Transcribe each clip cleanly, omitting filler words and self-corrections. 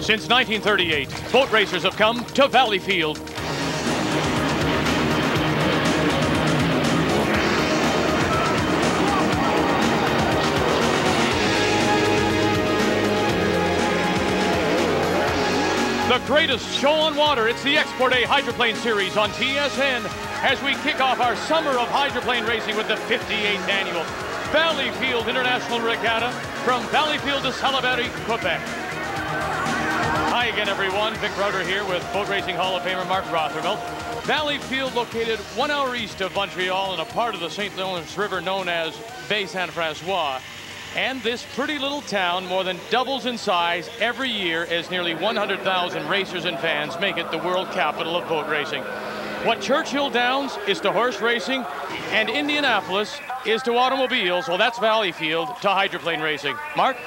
Since 1938, boat racers have come to Valleyfield. The greatest show on water, it's the Export A Hydroplane Series on TSN as we kick off our summer of hydroplane racing with the 58th annual Valleyfield International Regatta from Valleyfield to Salaberry, Quebec. Hi again, everyone. Vic Rowder here with Boat Racing Hall of Famer Mark Rothermel. Valleyfield, located 1 hour east of Montreal in a part of the St. Lawrence River known as Baie Saint-François. And this pretty little town more than doubles in size every year as nearly 100,000 racers and fans make it the world capital of boat racing. What Churchill Downs is to horse racing and Indianapolis is to automobiles, well, that's Valleyfield to hydroplane racing. Mark?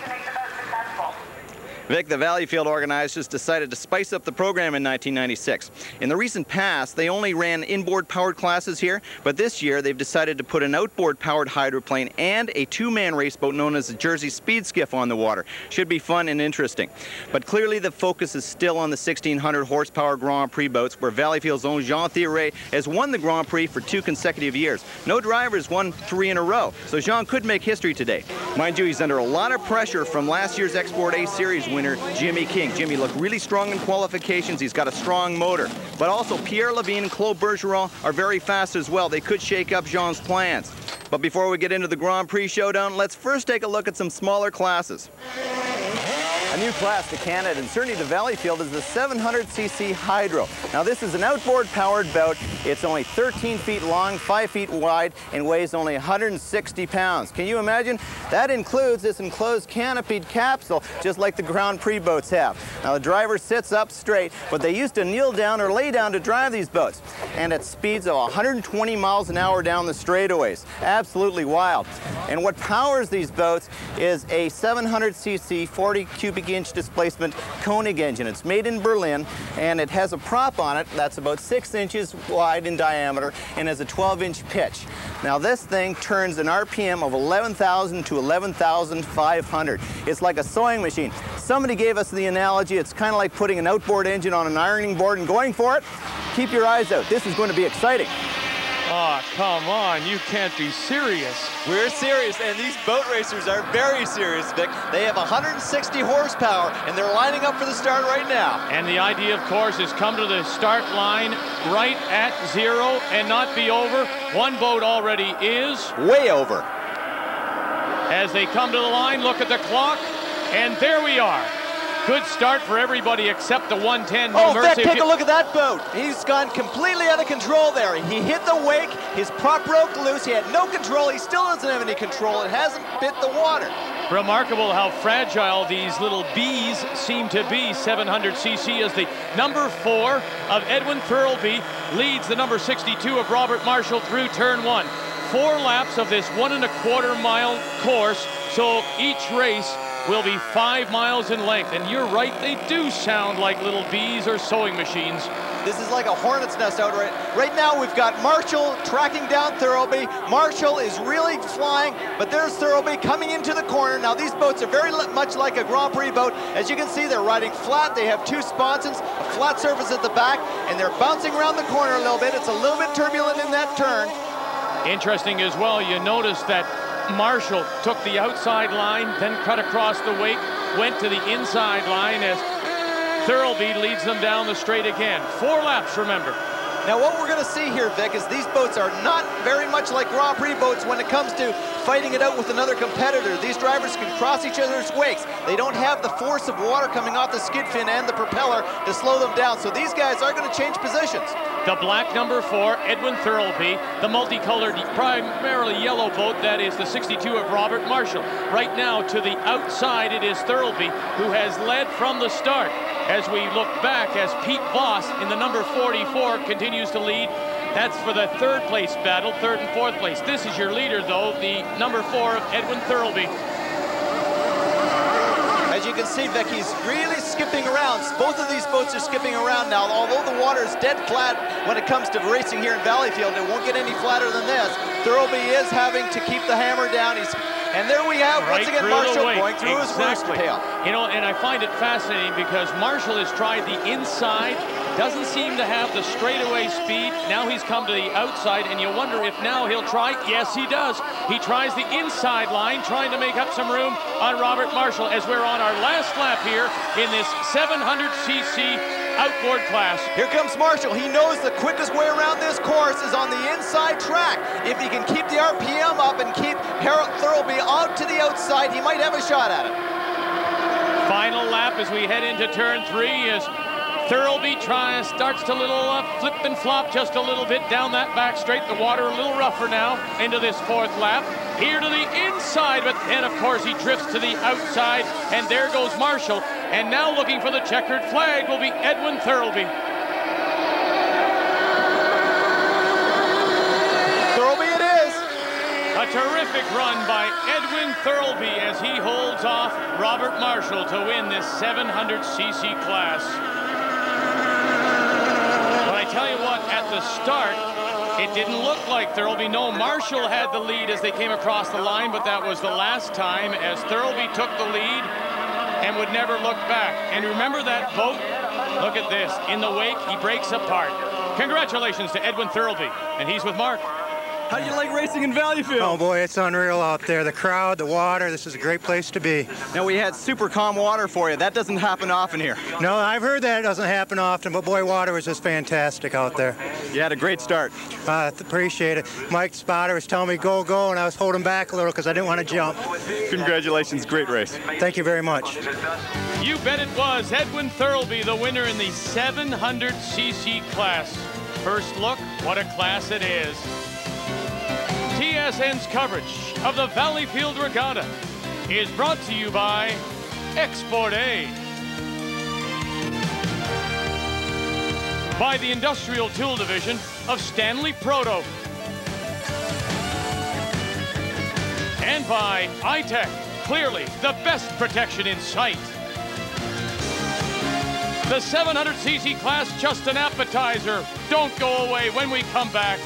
Vic, the Valleyfield organizers decided to spice up the program in 1996. In the recent past, they only ran inboard powered classes here, but this year they've decided to put an outboard powered hydroplane and a two-man race boat known as the Jersey Speed Skiff on the water. Should be fun and interesting. But clearly the focus is still on the 1,600 horsepower Grand Prix boats, where Valleyfield's own Jean Thierry has won the Grand Prix for 2 consecutive years. No drivers won 3 in a row, so Jean could make history today. Mind you, he's under a lot of pressure from last year's Export A Series winner Jimmy King. Jimmy looked really strong in qualifications. He's got a strong motor. But also Pierre Levine and Claude Bergeron are very fast as well. They could shake up Jean's plans. But before we get into the Grand Prix showdown, let's first take a look at some smaller classes. A new class to Canada, and certainly to Valleyfield, is the 700cc Hydro. Now this is an outboard powered boat. It's only 13 feet long, 5 feet wide, and weighs only 160 pounds. Can you imagine? That includes this enclosed canopied capsule, just like the Grand Prix boats have. Now the driver sits up straight, but they used to kneel down or lay down to drive these boats. And at speeds of 120 miles an hour down the straightaways. Absolutely wild. And what powers these boats is a 700cc 40 cubic inch displacement Koenig engine. It's made in Berlin, and it has a prop on it that's about 6 inches wide in diameter and has a 12-inch pitch. Now this thing turns an RPM of 11,000 to 11,500. It's like a sewing machine. Somebody gave us the analogy, it's kind of like putting an outboard engine on an ironing board and going for it. Keep your eyes out. This is going to be exciting. Oh, come on, you can't be serious. We're serious, and these boat racers are very serious, Vic. They have 160 horsepower, and they're lining up for the start right now. And the idea, of course, is come to the start line right at 0 and not be over. One boat already is way over. As they come to the line, look at the clock, and there we are. Good start for everybody except the 110. Oh, Vic, take a look at that boat. He's gone completely out of control there. He hit the wake, his prop broke loose, he had no control, he still doesn't have any control, it hasn't bit the water. Remarkable how fragile these little bees seem to be. 700cc as the number 4 of Edwin Thirlby leads the number 62 of Robert Marshall through turn 1. 4 laps of this 1.25 mile course, so each race will be 5 miles in length. And you're right, they do sound like little bees or sewing machines. This is like a hornet's nest out right now. We've got Marshall tracking down Thirlby. Marshall is really flying, but there's Thirlby coming into the corner. Now these boats are very much like a Grand Prix boat. As you can see, they're riding flat. They have 2 sponsons, a flat surface at the back, and they're bouncing around the corner a little bit. It's a little bit turbulent in that turn. Interesting as well, you notice that Marshall took the outside line, then cut across the wake, went to the inside line as Thirlby leads them down the straight again. 4 laps, remember. Now what we're going to see here, Vic, is these boats are not very much like Grand Prix boats when it comes to fighting it out with another competitor. These drivers can cross each other's wakes. They don't have the force of water coming off the skid fin and the propeller to slow them down. So these guys are going to change positions. The black number 4, Edwin Thirlby. The multicolored, primarily yellow boat, that is the 62 of Robert Marshall. Right now, to the outside, it is Thirlby, who has led from the start. As we look back, as Pete Voss in the number 44 continues to lead. That's for the 3rd place battle, 3rd and 4th place. This is your leader, though, the number 4 of Edwin Thirlby. As you can see, Vic, he's really skipping around. Both of these boats are skipping around now. Although the water is dead flat when it comes to racing here in Valleyfield, it won't get any flatter than this. Thirlby is having to keep the hammer down. He's And there we have, right once again, through Marshall the going through his worst tail. You know, and I find it fascinating because Marshall has tried the inside, doesn't seem to have the straightaway speed. Now he's come to the outside, and you wonder if now he'll try. Yes, he does. He tries the inside line, trying to make up some room on Robert Marshall as we're on our last lap here in this 700cc outboard class. Here comes Marshall. He knows the quickest way around this course is on the inside track. If he can keep the RPM up and keep Harold Thirlby out to the outside, he might have a shot at it. Final lap as we head into turn 3 is Thirlby starts to little flip and flop just a little bit down that back straight. The water a little rougher now into this 4th lap. Here to the inside, but then of course he drifts to the outside, and there goes Marshall. And now looking for the checkered flag will be Edwin Thirlby. Thirlby it is. A terrific run by Edwin Thirlby as he holds off Robert Marshall to win this 700cc class. Tell you what, at the start, it didn't look like Thirlby. No, Marshall had the lead as they came across the line, but that was the last time as Thirlby took the lead and would never look back. And remember that boat? Look at this. In the wake, he breaks apart. Congratulations to Edwin Thirlby, and he's with Mark. How do you like racing in Valleyfield? Oh boy, it's unreal out there. The crowd, the water, this is a great place to be. Now we had super calm water for you. That doesn't happen often here. No, I've heard that it doesn't happen often, but boy, water was just fantastic out there. You had a great start. Appreciate it. Mike Spotter was telling me go, go, and I was holding back a little because I didn't want to jump. Congratulations, great race. Thank you very much. You bet it was. Edwin Thirlby, the winner in the 700cc class. First look, what a class it is. TSN's coverage of the Valleyfield Regatta is brought to you by Export A, by the Industrial Tool Division of Stanley Proto, and by iTech, clearly the best protection in sight. The 700cc class, just an appetizer. Don't go away when we come back.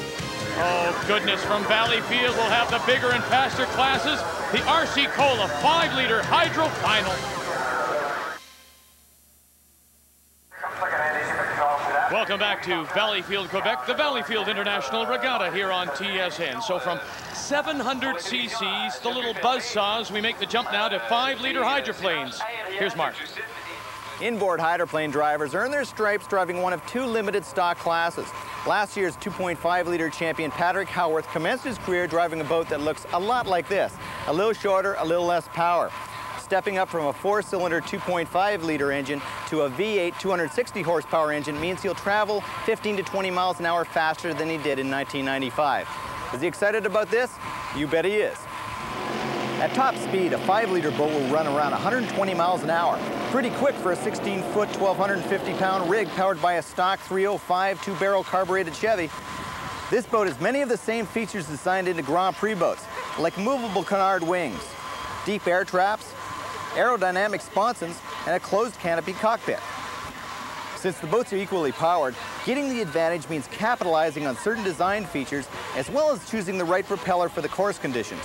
Oh, goodness, from Valleyfield, we'll have the bigger and faster classes, the RC Cola 5-liter Hydro Final. Welcome back to Valleyfield, Quebec, the Valleyfield International Regatta here on TSN. So from 700 cc's, the little buzzsaws, we make the jump now to 5-liter hydroplanes. Here's Mark. Inboard hydroplane drivers earn their stripes driving one of 2 limited stock classes. Last year's 2.5-liter champion Patrick Howarth commenced his career driving a boat that looks a lot like this, a little shorter, a little less power. Stepping up from a 4-cylinder 2.5-liter engine to a V8 260 horsepower engine means he'll travel 15 to 20 miles an hour faster than he did in 1995. Is he excited about this? You bet he is. At top speed, a 5-liter boat will run around 120 miles an hour. Pretty quick for a 16-foot, 1,250-pound rig powered by a stock 305 2-barrel carbureted Chevy. This boat has many of the same features designed into Grand Prix boats, like movable canard wings, deep air traps, aerodynamic sponsons, and a closed canopy cockpit. Since the boats are equally powered, getting the advantage means capitalizing on certain design features as well as choosing the right propeller for the course conditions.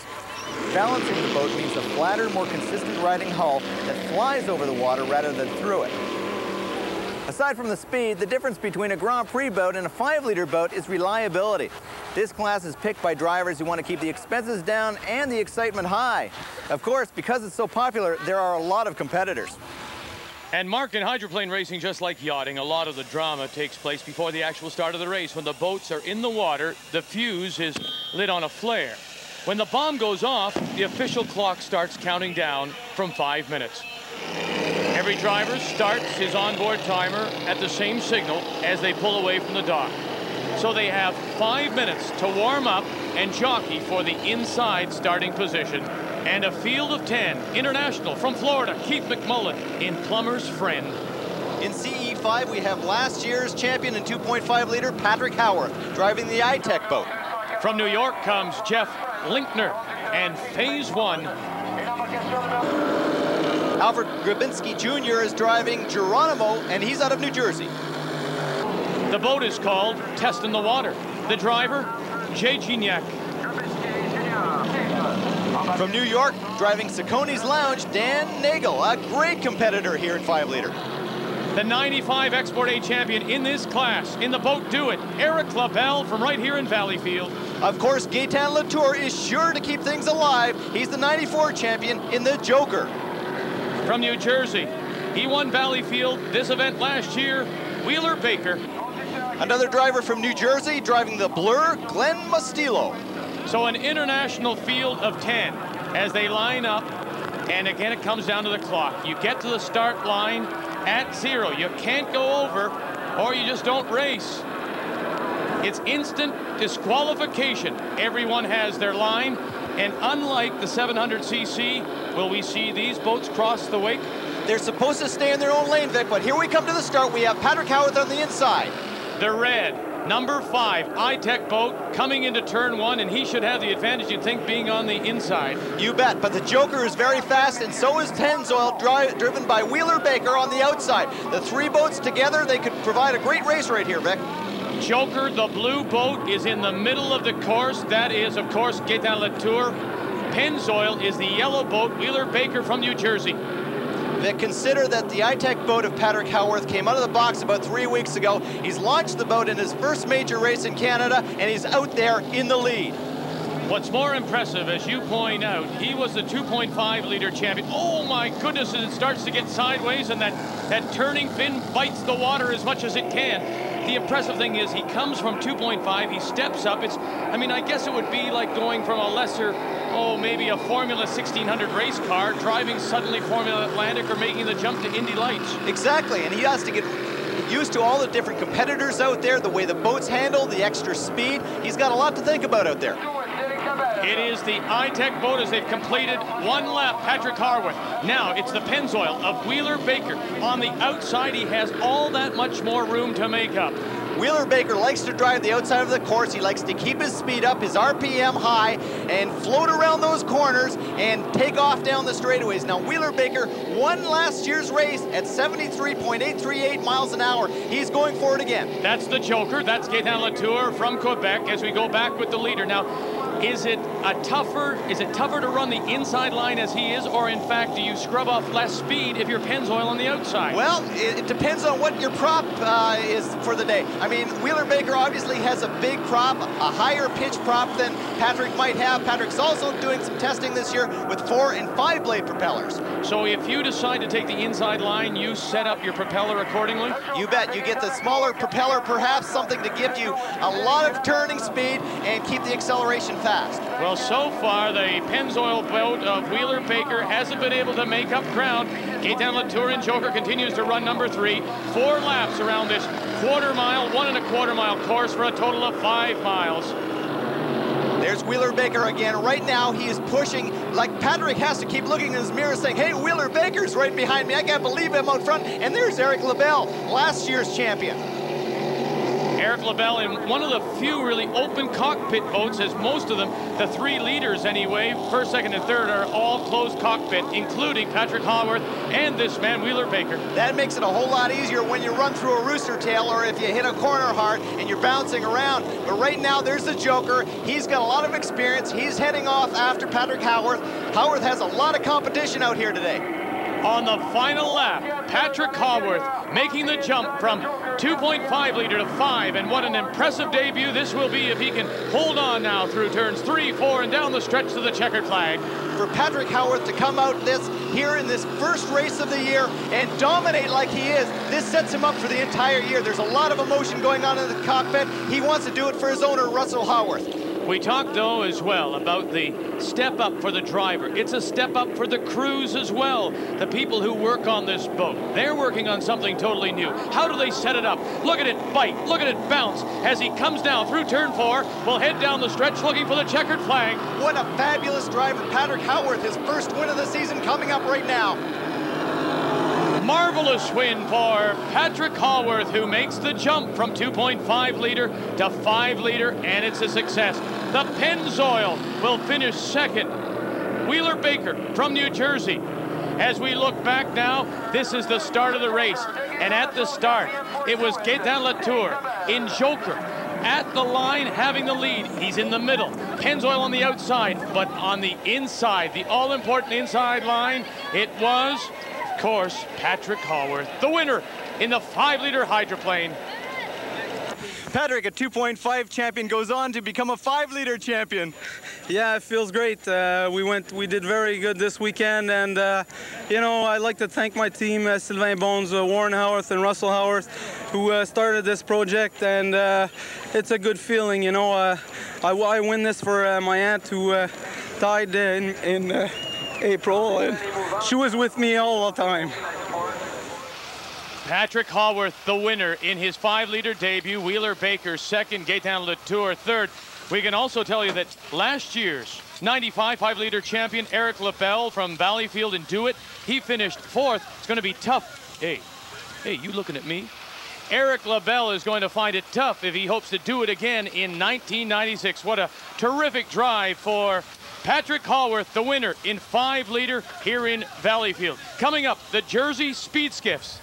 Balancing the boat means a flatter, more consistent riding hull that flies over the water rather than through it. Aside from the speed, the difference between a Grand Prix boat and a 5-liter boat is reliability. This class is picked by drivers who want to keep the expenses down and the excitement high. Of course, because it's so popular, there are a lot of competitors. And Mark, in hydroplane racing, just like yachting, a lot of the drama takes place before the actual start of the race. When the boats are in the water, the fuse is lit on a flare. When the bomb goes off, the official clock starts counting down from 5 minutes. Every driver starts his onboard timer at the same signal as they pull away from the dock. So they have 5 minutes to warm up and jockey for the inside starting position. And a field of 10, international from Florida, Keith McMullen in Plumber's Friend. In CE5, we have last year's champion in 2.5-liter Patrick Howarth driving the iTech boat. From New York comes Jeff Linkner and Phase 1. Alfred Grabinski Jr. is driving Geronimo, and he's out of New Jersey. The boat is called Test in the Water. The driver, Jay Gignac. From New York, driving Saucony's Lounge, Dan Nagel, a great competitor here in 5-liter. The 95 Export A champion in this class, in the boat Do It, Eric LaBelle from right here in Valleyfield. Of course, Gaetan Latour is sure to keep things alive. He's the 94 champion in the Joker. From New Jersey, he won Valleyfield this event last year, Wheeler Baker. Another driver from New Jersey driving the Blur, Glenn Mastillo. So an international field of 10 as they line up, and again it comes down to the clock. You get to the start line at 0. You can't go over or you just don't race. It's instant disqualification. Everyone has their line, and unlike the 700cc, will we see these boats cross the wake? They're supposed to stay in their own lane, Vic, but here we come to the start. We have Patrick Howarth on the inside. The red, number 5, iTech boat coming into turn 1, and he should have the advantage, you'd think, being on the inside. You bet, but the Joker is very fast, and so is Pennzoil, driven by Wheeler Baker on the outside. The 3 boats together, they could provide a great race right here, Vic. Joker, the blue boat, is in the middle of the course. That is, of course, Gaetan Latour. Pennzoil is the yellow boat, Wheeler Baker from New Jersey. Vic, consider that the iTech boat of Patrick Howarth came out of the box about 3 weeks ago. He's launched the boat in his first major race in Canada, and he's out there in the lead. What's more impressive, as you point out, he was the 2.5-liter champion. Oh my goodness, it starts to get sideways, and that turning fin bites the water as much as it can. The impressive thing is he comes from 2.5, he steps up. I mean, I guess it would be like going from a lesser, maybe a Formula 1600 race car, driving suddenly Formula Atlantic, or making the jump to Indy Lights. Exactly, and he has to get used to all the different competitors out there, the way the boats handle, the extra speed. He's got a lot to think about out there. It is the iTech boat as they've completed 1 lap, Patrick Howarth. Now it's the Pennzoil of Wheeler Baker. On the outside, he has all that much more room to make up. Wheeler Baker likes to drive the outside of the course. He likes to keep his speed up, his RPM high, and float around those corners and take off down the straightaways. Now, Wheeler Baker won last year's race at 73.838 miles an hour. He's going for it again. That's the Joker. That's Gaetan Latour from Quebec as we go back with the leader. Now, is it tougher to run the inside line as he is, or in fact, do you scrub off less speed if you're Pennzoil on the outside? Well, it depends on what your prop is for the day. I mean, Wheeler Baker obviously has a big prop, a higher pitch prop than Patrick might have. Patrick's also doing some testing this year with 4- and 5-blade propellers. So if you decide to take the inside line, you set up your propeller accordingly? You bet. You get the smaller propeller, perhaps something to give you a lot of turning speed and keep the acceleration fast. Well, so far, the Pennzoil boat of Wheeler Baker hasn't been able to make up ground. Gaetan Latour and Joker continues to run number 3. 4 laps around this 1/4 mile, 1 1/4 mile course for a total of 5 miles. There's Wheeler Baker again. Right now, he is pushing, like Patrick has to keep looking in his mirror saying, hey, Wheeler Baker's right behind me. I can't believe him out front. And there's Eric LaBelle, last year's champion. Eric LaBelle in one of the few really open cockpit boats, as most of them, the 3 leaders anyway, 1st, 2nd, and 3rd, are all closed cockpit, including Patrick Howarth and this man, Wheeler Baker. That makes it a whole lot easier when you run through a rooster tail or if you hit a corner hard and you're bouncing around. But right now, there's the Joker. He's got a lot of experience. He's heading off after Patrick Howarth. Howarth has a lot of competition out here today. On the final lap, Patrick Howarth making the jump from 2.5-liter to 5, and what an impressive debut this will be if he can hold on now through turns 3, 4, and down the stretch to the checkered flag. For Patrick Howarth to come out here in this first race of the year and dominate like he is, this sets him up for the entire year. There's a lot of emotion going on in the cockpit. He wants to do it for his owner, Russell Howarth. We talked, though, as well about the step up for the driver. It's a step up for the crews as well. The people who work on this boat, they're working on something totally new. How do they set it up? Look at it bite, look at it bounce. As he comes down through turn 4, we'll head down the stretch looking for the checkered flag. What a fabulous driver. Patrick Howarth, his first win of the season coming up right now. Marvelous win for Patrick Howarth, who makes the jump from 2.5-liter to 5-liter, and it's a success. The Pennzoil will finish 2nd. Wheeler Baker from New Jersey. As we look back now, this is the start of the race. And at the start, it was Gaetan Latour in Joker at the line having the lead. He's in the middle. Pennzoil on the outside, but on the inside, the all-important inside line, it was, of course, Patrick Haworth, the winner in the 5-liter hydroplane. Patrick, a 2.5 champion, goes on to become a 5-liter champion. Yeah, it feels great. We did very good this weekend, and you know, I'd like to thank my team, Sylvain Bones, Warren Haworth, and Russell Haworth, who started this project, and it's a good feeling. You know, I win this for my aunt who died in April, and she was with me all the time. Patrick Haworth, the winner in his 5-liter debut. Wheeler Baker second, Gaetan Latour third. We can also tell you that last year's 95 5-liter champion Eric LaBelle from Valleyfield and Dewitt, he finished fourth. It's going to be tough. Hey, you looking at me? Eric LaBelle is going to find it tough if he hopes to do it again in 1996. What a terrific drive for Patrick Haworth, the winner in 5-liter here in Valleyfield. Coming up, the Jersey Speed Skiffs.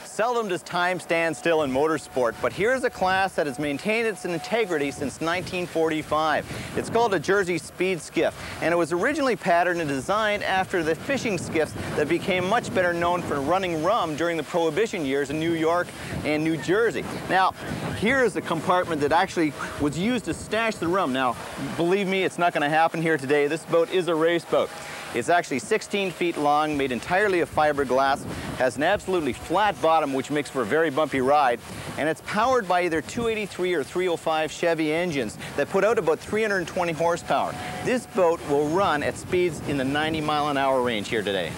Seldom does time stand still in motorsport, but here's a class that has maintained its integrity since 1945. It's called a Jersey Speed Skiff, and it was originally patterned and designed after the fishing skiffs that became much better known for running rum during the Prohibition years in New York and New Jersey. Now, here's a compartment that actually was used to stash the rum. Now, believe me, it's not going to happen here today. This boat is a race boat. It's actually 16 feet long, made entirely of fiberglass, has an absolutely flat bottom, which makes for a very bumpy ride, and it's powered by either 283 or 305 Chevy engines that put out about 320 horsepower. This boat will run at speeds in the 90-mile-an-hour range here today.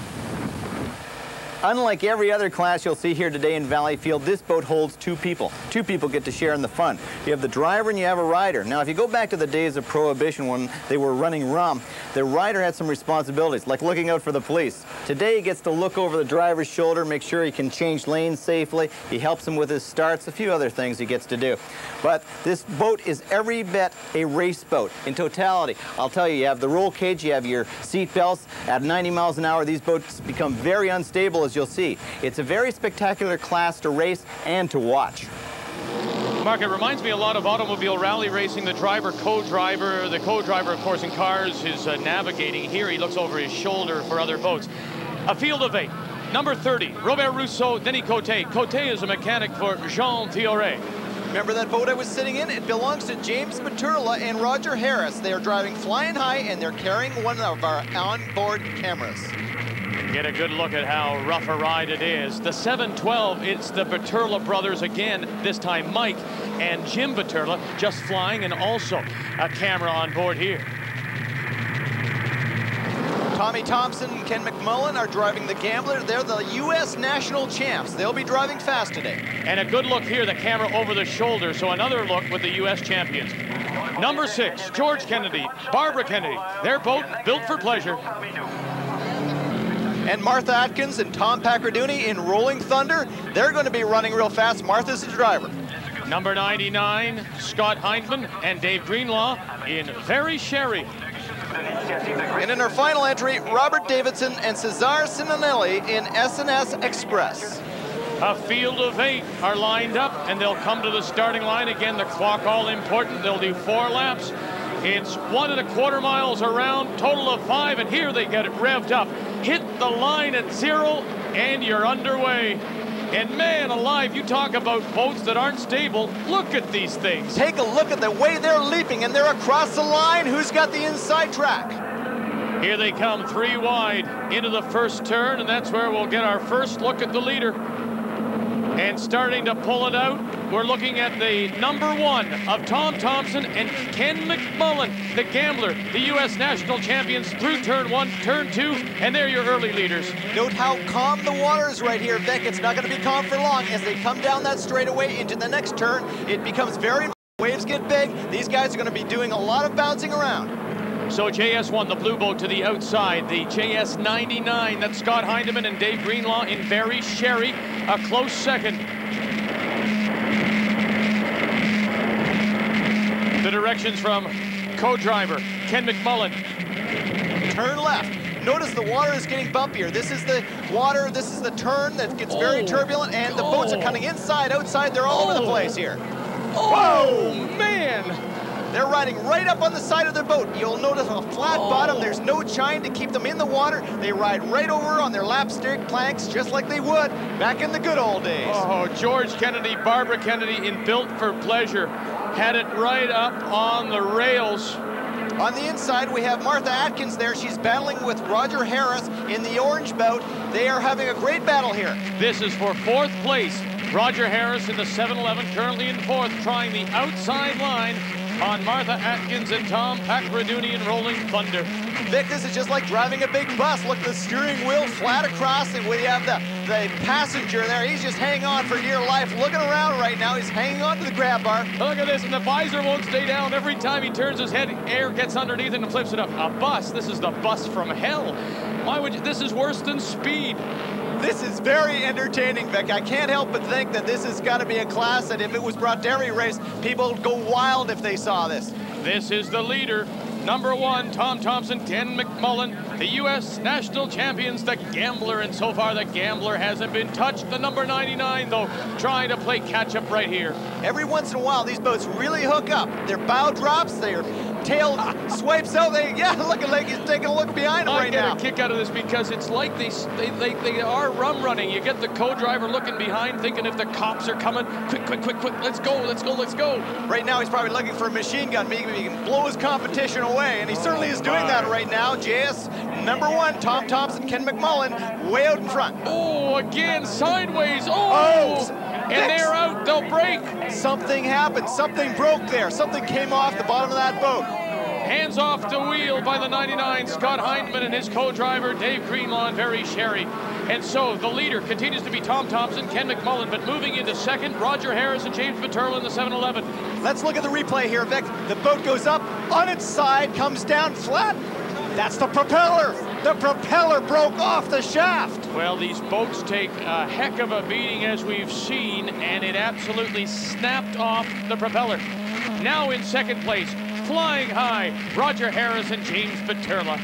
Unlike every other class you'll see here today in Valleyfield, this boat holds 2 people. 2 people get to share in the fun. You have the driver and you have a rider. Now, if you go back to the days of Prohibition when they were running rum, the rider had some responsibilities, like looking out for the police. Today, he gets to look over the driver's shoulder, make sure he can change lanes safely. He helps him with his starts, a few other things he gets to do. But this boat is every bit a race boat in totality. I'll tell you, you have the roll cage, you have your seat belts. At 90 miles an hour, these boats become very unstable, as you'll see. It's a very spectacular class to race and to watch. Mark, it reminds me a lot of automobile rally racing. The driver, co-driver, the co-driver, of course, in cars is navigating. Here he looks over his shoulder for other boats. A field of 8. Number 30, Robert Rousseau, Denis Cote. Cote is a mechanic for Jean Fiore. Remember that boat I was sitting in? It belongs to James Baturla and Roger Harris. They are driving flying high, and they're carrying one of our onboard cameras. Get a good look at how rough a ride it is. The 712, it's the Baturla brothers again, this time Mike and Jim Baturla just flying, and also a camera on board here. Tommy Thompson and Ken McMullen are driving the Gambler. They're the U.S. national champs. They'll be driving fast today. And a good look here, the camera over the shoulder, so another look with the U.S. champions. Number 6, George Kennedy, Barbara Kennedy. They're both built for pleasure. And Martha Atkins and Tom Pacarduni in Rolling Thunder. They're going to be running real fast. Martha's the driver. Number 99, Scott Hindman and Dave Greenlaw in Very Sherry. And in our final entry, Robert Davidson and Cesar Sinanelli in S&S Express. A field of 8 are lined up, and they'll come to the starting line. Again, the clock all important. They'll do 4 laps. It's 1 1/4 miles around, total of 5, and here they get it revved up. Hit the line at 0, and you're underway. And man alive, you talk about boats that aren't stable. Look at these things. Take a look at the way they're leaping, and they're across the line. Who's got the inside track? Here they come 3 wide into the first turn, and that's where we'll get our first look at the leader. And starting to pull it out, we're looking at the number 1 of Tom Thompson and Ken McMullen, the Gambler, the U.S. national champions through turn 1, turn 2, and they're your early leaders. Note how calm the water is right here, Vic. It's not going to be calm for long. As they come down that straightaway into the next turn, it becomes very, waves get big. These guys are going to be doing a lot of bouncing around. So JS1, the blue boat to the outside. The JS99, that's Scott Hindman and Dave Greenlaw in Very Sherry, a close second. The directions from co-driver Ken McMullen. Turn left. Notice the water is getting bumpier. This is the water, this is the turn that gets very turbulent, and the boats are coming inside, outside, they're all over the place here. Oh, man! They're riding right up on the side of their boat. You'll notice a flat bottom. There's no chine to keep them in the water. They ride right over on their lapstick planks just like they would back in the good old days. Oh, George Kennedy, Barbara Kennedy in Built for Pleasure had it right up on the rails. On the inside, we have Martha Atkins there. She's battling with Roger Harris in the orange boat. They are having a great battle here. This is for 4th place. Roger Harris in the 711, currently in 4th, trying the outside line on Martha Atkins and Tom Pacraduni in Rolling Thunder. Vic, this is just like driving a big bus. Look, the steering wheel flat across, and we have the passenger there. He's just hanging on for dear life, looking around right now. He's hanging on to the grab bar. Look at this, and the visor won't stay down. Every time he turns his head, air gets underneath it and flips it up. A bus, this is the bus from hell. Why would you, this is worse than Speed. This is very entertaining, Vic. I can't help but think that this has got to be a class that if it was brought to every race, people would go wild if they saw this. This is the leader. Number 1, Tom Thompson, Ken McMullen, the U.S. national champions, the Gambler, and so far the Gambler hasn't been touched. The number 99, though, trying to play catch-up right here. Every once in a while, these boats really hook up. Their bow drops, their tail swipes out. Looking like he's taking a look behind him right now. I get a kick out of this because it's like they are rum running. You get the co-driver looking behind, thinking if the cops are coming, quick, let's go. Right now, he's probably looking for a machine gun. Maybe he can blow his competition away, and he certainly is doing that right now. JS, number 1, Tom Thompson, Ken McMullen, way out in front. Oh, again, sideways. Oh! And they're out, they'll break. Something happened, something broke there. Something came off the bottom of that boat. Hands off the wheel by the 99, Scott Hindman, and his co-driver, Dave Greenlaw, and Very Sherry. And so the leader continues to be Tom Thompson, Ken McMullen, but moving into 2nd, Roger Harris and James Paterla in the 711. Let's look at the replay here, Vic. The boat goes up on its side, comes down flat. That's the propeller. The propeller broke off the shaft. Well, these boats take a heck of a beating, as we've seen, and it absolutely snapped off the propeller. Now in 2nd place, flying high, Roger Harris and James Paterla.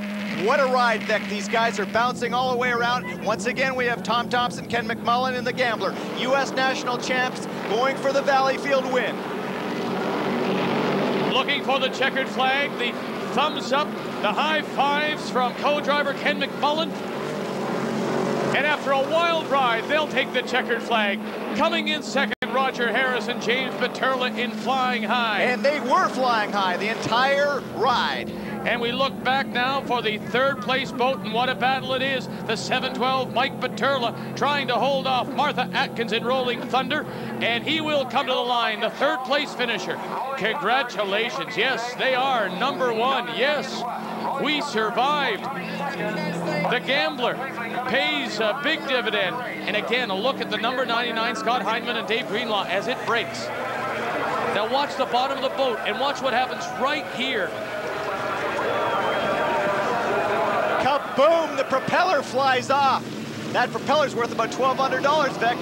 What a ride, Vic. These guys are bouncing all the way around. Once again, we have Tom Thompson, Ken McMullen, and the Gambler. U.S. national champs going for the Valleyfield win. Looking for the checkered flag, the thumbs up, the high fives from co-driver Ken McMullen. And after a wild ride, they'll take the checkered flag. Coming in 2nd, Roger Harris and James Paterla in flying high. And they were flying high the entire ride. And we look back now for the 3rd place boat, and what a battle it is. The 712, Mike Paterla, trying to hold off Martha Atkins in Rolling Thunder, and he will come to the line, the 3rd place finisher. Congratulations. Yes, they are number 1. Yes, we survived. The Gambler pays a big dividend. And again, a look at the number 99, Scott Hindman and Dave Greenlaw, as it breaks. Now watch the bottom of the boat and watch what happens right here. Kaboom! The propeller flies off. That propeller's worth about $1,200, Vic.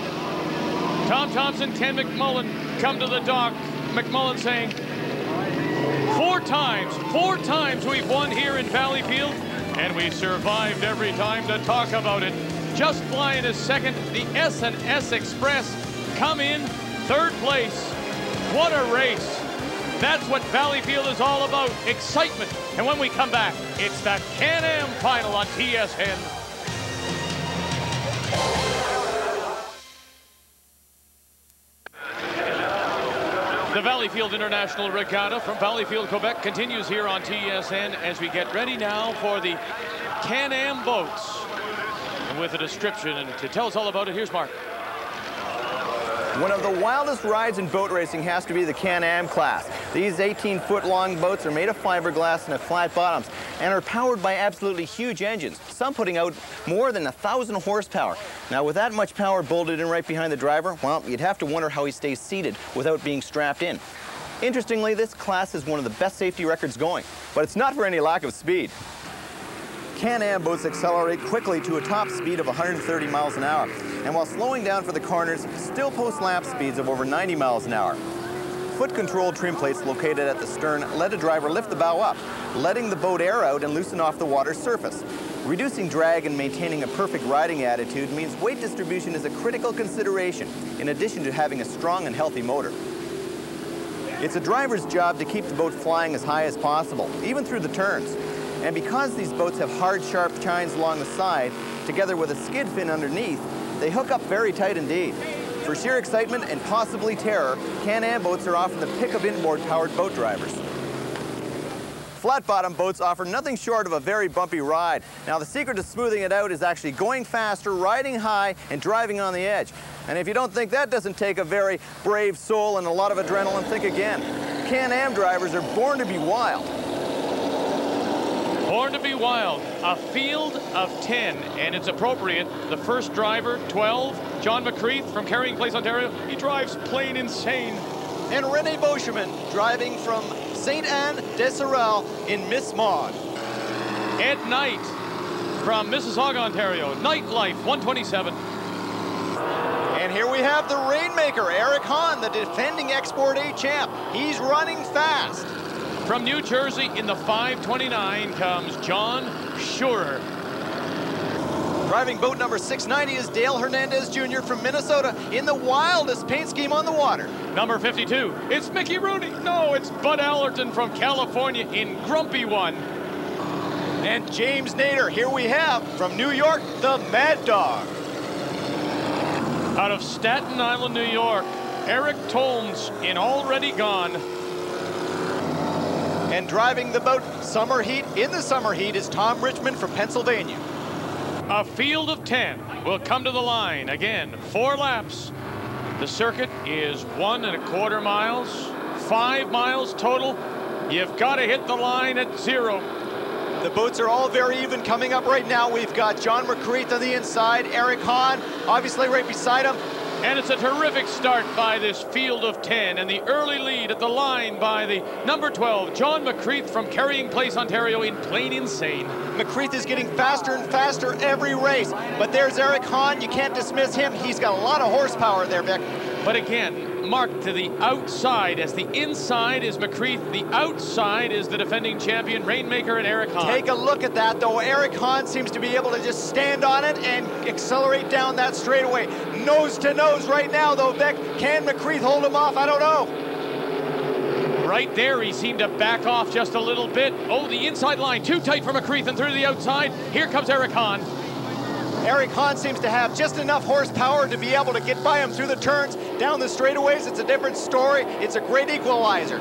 Tom Thompson, Ken McMullen come to the dock. McMullen saying, 4 times we've won here in Valleyfield, and we survived every time to talk about it. Just flying as 2nd, the S&S Express come in 3rd place. What a race. That's what Valleyfield is all about, excitement. And when we come back, it's the Can-Am final on TSN. The Valleyfield International Regatta from Valleyfield, Quebec continues here on TSN as we get ready now for the Can-Am boats. And with a description and to tell us all about it, here's Mark. One of the wildest rides in boat racing has to be the Can-Am class. These 18-foot-long boats are made of fiberglass and have flat bottoms and are powered by absolutely huge engines, some putting out more than 1,000 horsepower. Now, with that much power bolted in right behind the driver, well, you'd have to wonder how he stays seated without being strapped in. Interestingly, this class has one of the best safety records going, but it's not for any lack of speed. Can-Am boats accelerate quickly to a top speed of 130 miles an hour, and while slowing down for the corners, still post lap speeds of over 90 miles an hour. Foot-controlled trim plates located at the stern let a driver lift the bow up, letting the boat air out and loosen off the water's surface. Reducing drag and maintaining a perfect riding attitude means weight distribution is a critical consideration, in addition to having a strong and healthy motor. It's a driver's job to keep the boat flying as high as possible, even through the turns. And because these boats have hard, sharp chines along the side, together with a skid fin underneath, they hook up very tight indeed. For sheer excitement and possibly terror, Can-Am boats are often the pick of inboard-powered boat drivers. Flat-bottom boats offer nothing short of a very bumpy ride. Now, the secret to smoothing it out is actually going faster, riding high, and driving on the edge. And if you don't think that doesn't take a very brave soul and a lot of adrenaline, think again. Can-Am drivers are born to be wild. Born to be wild, a field of 10, and it's appropriate. The first driver, 12, John McCreath from Carrying Place, Ontario. He drives plain insane. And René Beauchemin driving from St. Anne des Sorel in Miss Maud. Ed Knight from Mississauga, Ontario. Nightlife, 127. And here we have the Rainmaker, Eric Hahn, the defending Export A champ. He's running fast. From New Jersey in the 529 comes John Schurer. Driving boat number 690 is Dale Hernandez Jr. from Minnesota in the wildest paint scheme on the water. Number 52, it's Mickey Rooney. No, it's Bud Allerton from California in Grumpy One. And James Nader, here we have from New York, the Mad Dog. Out of Staten Island, New York, Eric Tolmes in Already Gone. And driving the boat Summer Heat in the Summer Heat is Tom Richmond from Pennsylvania. A field of 10 will come to the line. Again, 4 laps. The circuit is 1¼ miles, 5 miles total. You've got to hit the line at 0. The boats are all very even coming up right now. We've got John McCreath on the inside, Eric Hahn obviously right beside him. And it's a terrific start by this field of 10, and the early lead at the line by the number 12, John McCreath from Carrying Place, Ontario in Plain Insane. McCreath is getting faster and faster every race, but there's Eric Hahn. You can't dismiss him. He's got a lot of horsepower there, Vic. But again, marked to the outside, as the inside is McCreath, the outside is the defending champion, Rainmaker and Eric Hahn. Take a look at that, though. Eric Hahn seems to be able to just stand on it and accelerate down that straightaway. Nose to nose right now, though, Vic. Can McCreath hold him off? I don't know. Right there, he seemed to back off just a little bit. Oh, the inside line, too tight for McCreath, and through the outside. Here comes Eric Hahn. Eric Hahn seems to have just enough horsepower to be able to get by him through the turns. Down the straightaways, it's a different story. It's a great equalizer.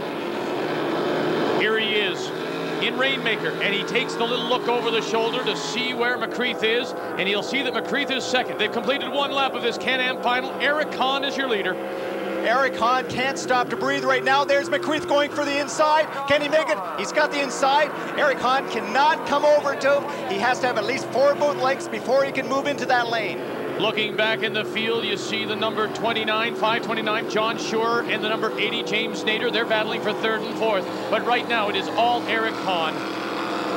Here he is in Rainmaker, and he takes the little look over the shoulder to see where McCreath is, and he'll see that McCreath is second. They've completed 1 lap of this Can-Am final. Eric Hahn is your leader. Eric Hahn can't stop to breathe right now. There's McCreath going for the inside. Can he make it? He's got the inside. Eric Hahn cannot come over to him. He has to have at least 4 boat lengths before he can move into that lane. Looking back in the field, you see the number 29, 529, John Schurer, and the number 80, James Nader. They're battling for 3rd and 4th. But right now, it is all Eric Hahn.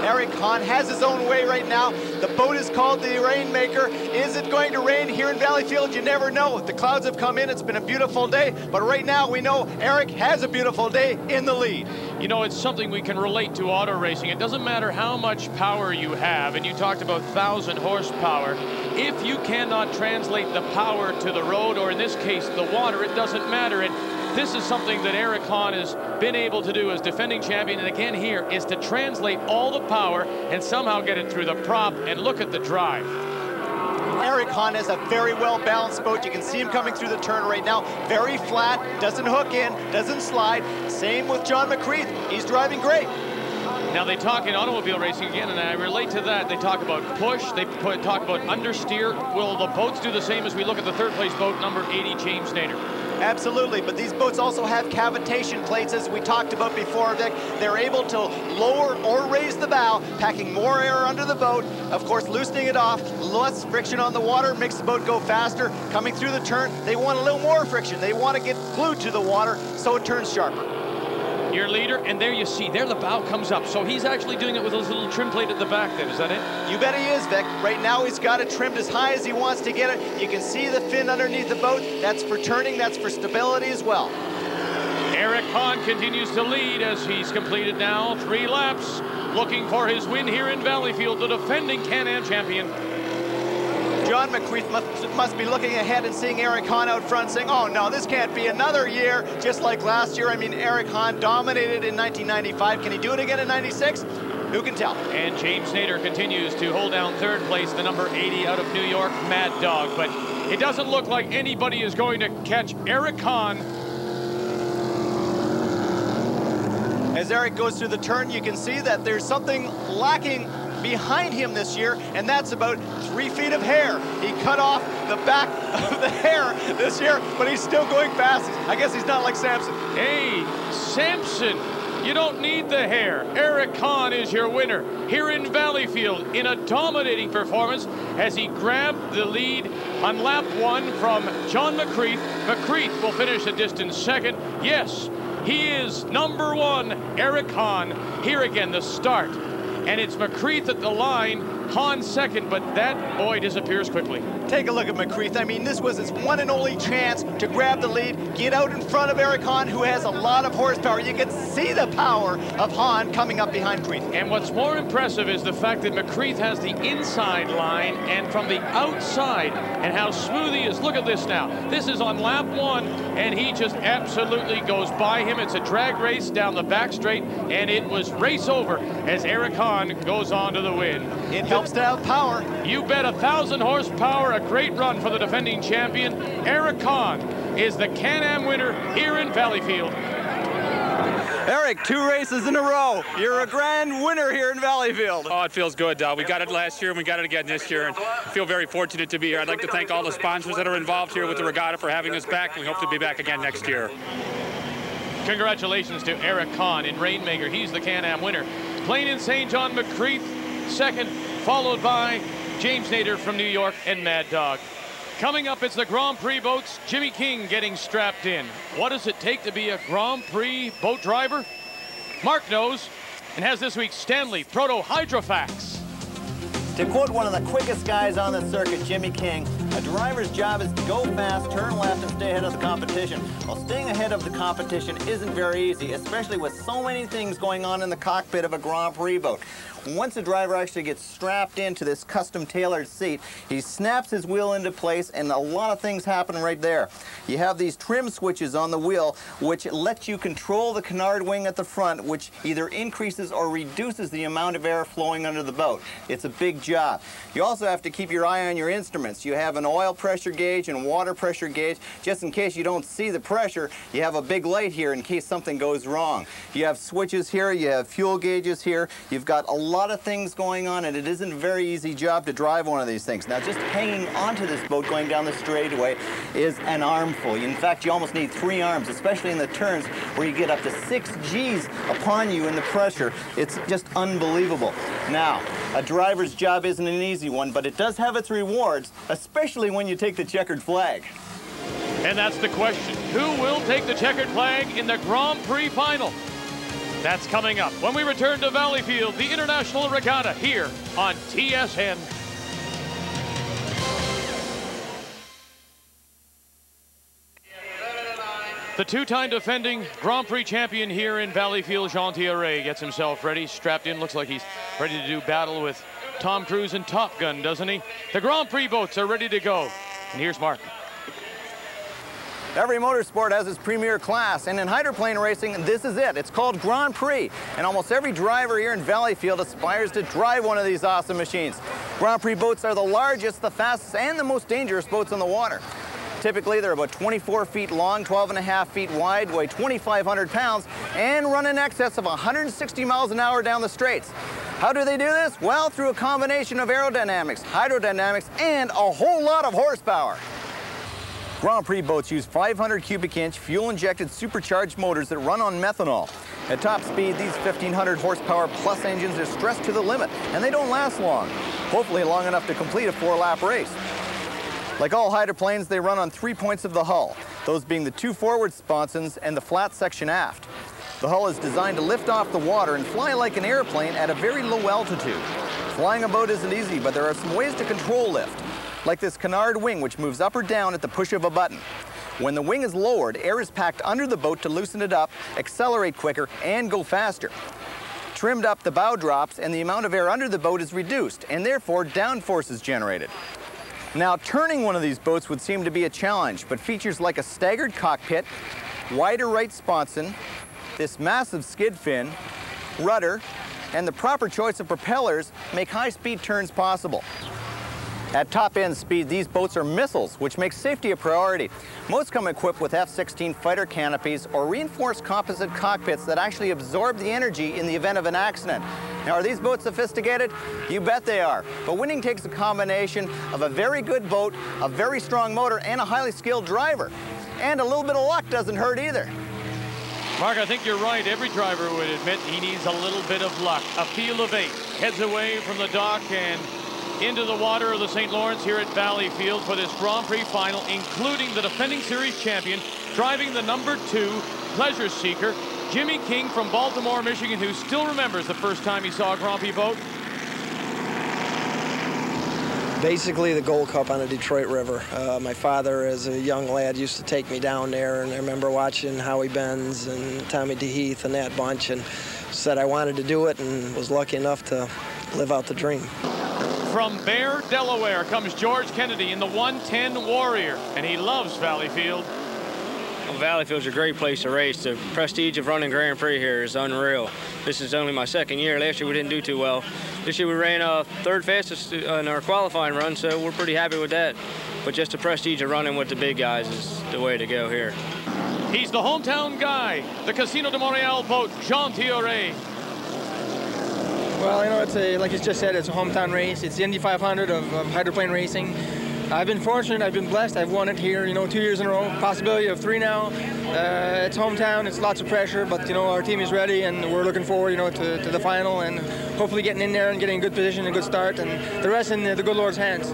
Eric Hahn has his own way right now. The boat is called the Rainmaker. Is it going to rain here in Valleyfield? You never know. The clouds have come in. It's been a beautiful day. But right now, we know Eric has a beautiful day in the lead. You know, it's something we can relate to auto racing. It doesn't matter how much power you have, and you talked about 1,000 horsepower. If you cannot translate the power to the road, or in this case, the water, it doesn't matter. And this is something that Eric Hahn has been able to do as defending champion, and again here, is to translate all the power and somehow get it through the prop, and look at the drive. Eric Hahn has a very well-balanced boat. You can see him coming through the turn right now. Very flat, doesn't hook in, doesn't slide. Same with John McCreath. He's driving great. Now they talk in automobile racing again, and I relate to that. They talk about push, they talk about understeer. Will the boats do the same as we look at the 3rd place boat, number 80, James Nader? Absolutely, but these boats also have cavitation plates, as we talked about before, Vic. They're able to lower or raise the bow, packing more air under the boat, of course loosening it off. Less friction on the water makes the boat go faster. Coming through the turn, they want a little more friction. They want to get glued to the water so it turns sharper. Your leader, and there you see, there the bow comes up. So he's actually doing it with his little trim plate at the back then, is that it? You bet he is, Vic. Right now he's got it trimmed as high as he wants to get it. You can see the fin underneath the boat. That's for turning, that's for stability as well. Eric Hahn continues to lead as he's completed now 3 laps, looking for his win here in Valleyfield, the defending Can-Am champion. John McCreath must be looking ahead and seeing Eric Hahn out front saying, oh no, this can't be another year just like last year. I mean, Eric Hahn dominated in 1995. Can he do it again in 96? Who can tell? And James Nader continues to hold down third place, the number 80 out of New York, Mad Dog. But it doesn't look like anybody is going to catch Eric Hahn. As Eric goes through the turn, you can see that there's something lacking behind him this year, and that's about 3 feet of hair. He cut off the back of the hair this year, but he's still going fast. I guess he's not like Samson. Hey, Samson, you don't need the hair. Eric Hahn is your winner here in Valleyfield in a dominating performance as he grabbed the lead on lap 1 from John McCreath. McCreath will finish a distant second. Yes, he is number 1, Eric Hahn. Here again, the start. And it's McCreath at the line, Hahn second, but that boy disappears quickly. Take a look at McCreath. I mean, this was his one and only chance to grab the lead, get out in front of Eric Hahn, who has a lot of horsepower. You can see the power of Hahn coming up behind McCreath. And what's more impressive is the fact that McCreath has the inside line and from the outside, and how smooth he is. Look at this now. This is on lap 1, and he just absolutely goes by him. It's a drag race down the back straight, and it was race over as Eric Hahn goes on to the win. It helps to have power. You bet 1,000 horsepower, a great run for the defending champion. Eric Hahn is the Can-Am winner here in Valleyfield. Eric, 2 races in a row. You're a grand winner here in Valleyfield. Oh, it feels good. We got it last year and we got it again this year, and I feel very fortunate to be here. I'd like to thank all the sponsors that are involved here with the regatta for having us back. We hope to be back again next year. Congratulations to Eric Hahn in Rainmaker. He's the Can-Am winner. Plain and St. John McCreath second, followed by James Nader from New York and Mad Dog. Coming up, it's the Grand Prix boats. Jimmy King getting strapped in. What does it take to be a Grand Prix boat driver? Mark knows and has this week's Stanley Proto Hydrofax. To quote one of the quickest guys on the circuit, Jimmy King, a driver's job is to go fast, turn left, and stay ahead of the competition. Well, staying ahead of the competition isn't very easy, especially with so many things going on in the cockpit of a Grand Prix boat. Once a driver actually gets strapped into this custom-tailored seat, he snaps his wheel into place, and a lot of things happen right there. You have these trim switches on the wheel, which let you control the canard wing at the front, which either increases or reduces the amount of air flowing under the boat. It's a big job. You also have to keep your eye on your instruments. You have an oil pressure gauge and water pressure gauge. Just in case you don't see the pressure, you have a big light here in case something goes wrong. You have switches here, you have fuel gauges here. You've got a lot of things going on, and it isn't a very easy job to drive one of these things. Now, just hanging onto this boat going down the straightaway is an armful. In fact, you almost need 3 arms, especially in the turns where you get up to 6 G's upon you in the pressure. It's just unbelievable. Now, a driver's job isn't an easy one, but it does have its rewards, especially when you take the checkered flag. And that's the question. Who will take the checkered flag in the Grand Prix final? That's coming up when we return to Valleyfield, the International Regatta, here on TSN. The 2-time defending Grand Prix champion here in Valleyfield, Jean Thierry, gets himself ready, strapped in. Looks like he's ready to do battle with Tom Cruise in Top Gun, doesn't he? The Grand Prix boats are ready to go. And here's Mark. Every motorsport has its premier class, and in hydroplane racing, this is it. It's called Grand Prix, and almost every driver here in Valleyfield aspires to drive one of these awesome machines. Grand Prix boats are the largest, the fastest, and the most dangerous boats on the water. Typically, they're about 24 feet long, 12.5 feet wide, weigh 2,500 pounds, and run in excess of 160 miles an hour down the straights. How do they do this? Well, through a combination of aerodynamics, hydrodynamics, and a whole lot of horsepower. Grand Prix boats use 500 cubic inch fuel-injected supercharged motors that run on methanol. At top speed, these 1,500 horsepower plus engines are stressed to the limit, and they don't last long, hopefully long enough to complete a 4-lap race. Like all hydroplanes, they run on 3 points of the hull, those being the 2 forward sponsons and the flat section aft. The hull is designed to lift off the water and fly like an airplane at a very low altitude. Flying a boat isn't easy, but there are some ways to control lift, like this canard wing, which moves up or down at the push of a button. When the wing is lowered, air is packed under the boat to loosen it up, accelerate quicker, and go faster. Trimmed up, the bow drops, and the amount of air under the boat is reduced, and therefore downforce is generated. Now, turning one of these boats would seem to be a challenge, but features like a staggered cockpit, wider right sponson, this massive skid fin, rudder, and the proper choice of propellers make high-speed turns possible. At top-end speed, these boats are missiles, which makes safety a priority. Most come equipped with F-16 fighter canopies or reinforced composite cockpits that actually absorb the energy in the event of an accident. Now, are these boats sophisticated? You bet they are. But winning takes a combination of a very good boat, a very strong motor, and a highly skilled driver. And a little bit of luck doesn't hurt either. Mark, I think you're right. Every driver would admit he needs a little bit of luck. A field of 8 heads away from the dock and into the water of the St. Lawrence here at Valleyfield for this Grand Prix final, including the defending series champion, driving the number 2 pleasure seeker, Jimmy King from Baltimore, Michigan, who still remembers the first time he saw a Grand Prix boat. Basically the Gold Cup on the Detroit River. My father, as a young lad, used to take me down there, and I remember watching Howie Benz and Tommy DeHeath and that bunch, and said I wanted to do it, and was lucky enough to live out the dream. From Bear, Delaware comes George Kennedy in the 110 Warrior, and he loves Valleyfield. Well, Valleyfield's a great place to race. The prestige of running Grand Prix here is unreal. This is only my second year. Last year we didn't do too well. This year we ran 3rd fastest in our qualifying run, so we're pretty happy with that. But just the prestige of running with the big guys is the way to go here. He's the hometown guy, the Casino de Montreal boat, Jean Thioret. Well, you know, it's like you just said, it's a hometown race. It's the Indy 500 of hydroplane racing. I've been fortunate, I've been blessed. I've won it here, you know, 2 years in a row. Possibility of 3 now. It's hometown, it's lots of pressure, but, you know, our team is ready and we're looking forward, you know, to the final and hopefully getting in there and getting a good position, a good start, and the rest in the good Lord's hands.